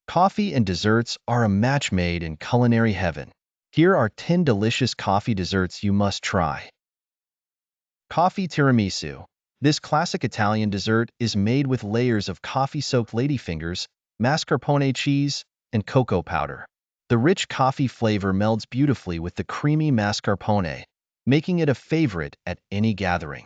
Coffee and desserts are a match made in culinary heaven. Here are 10 delicious coffee desserts you must try. Coffee tiramisu. This classic Italian dessert is made with layers of coffee-soaked ladyfingers, mascarpone cheese, and cocoa powder. The rich coffee flavor melds beautifully with the creamy mascarpone, making it a favorite at any gathering.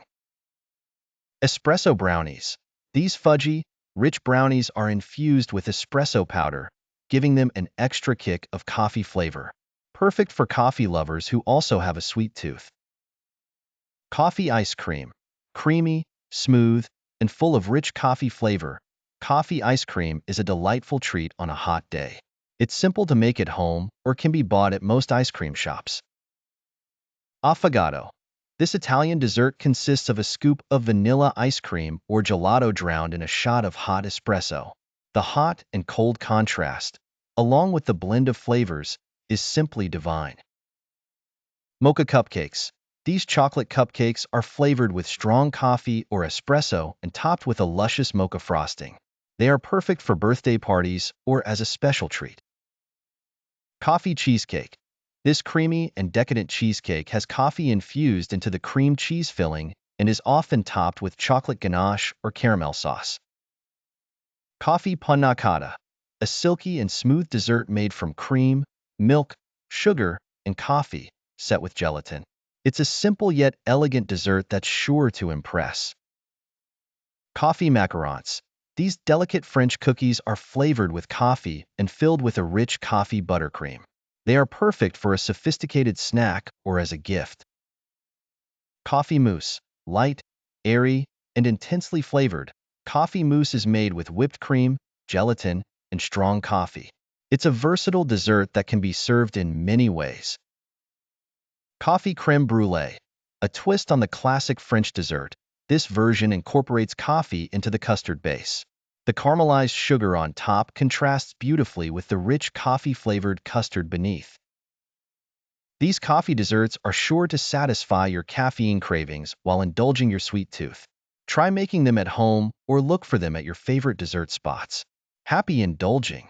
Espresso brownies. These fudgy, rich brownies are infused with espresso powder, giving them an extra kick of coffee flavor. Perfect for coffee lovers who also have a sweet tooth. Coffee ice cream. Creamy, smooth, and full of rich coffee flavor, coffee ice cream is a delightful treat on a hot day. It's simple to make at home or can be bought at most ice cream shops. Affogato. This Italian dessert consists of a scoop of vanilla ice cream or gelato drowned in a shot of hot espresso. The hot and cold contrast, along with the blend of flavors, is simply divine. Mocha Cupcakes. These chocolate cupcakes are flavored with strong coffee or espresso and topped with a luscious mocha frosting. They are perfect for birthday parties or as a special treat. Coffee Cheesecake. This creamy and decadent cheesecake has coffee infused into the cream cheese filling and is often topped with chocolate ganache or caramel sauce. Coffee Panna Cotta. A silky and smooth dessert made from cream, milk, sugar, and coffee, set with gelatin. It's a simple yet elegant dessert that's sure to impress. Coffee Macarons. These delicate French cookies are flavored with coffee and filled with a rich coffee buttercream. They are perfect for a sophisticated snack or as a gift. Coffee Mousse. Light, airy, and intensely flavored, Coffee Mousse is made with whipped cream, gelatin, and strong coffee. It's a versatile dessert that can be served in many ways. Coffee Crème Brûlée. A twist on the classic French dessert, this version incorporates coffee into the custard base. The caramelized sugar on top contrasts beautifully with the rich coffee-flavored custard beneath. These coffee desserts are sure to satisfy your caffeine cravings while indulging your sweet tooth. Try making them at home or look for them at your favorite dessert spots. Happy indulging!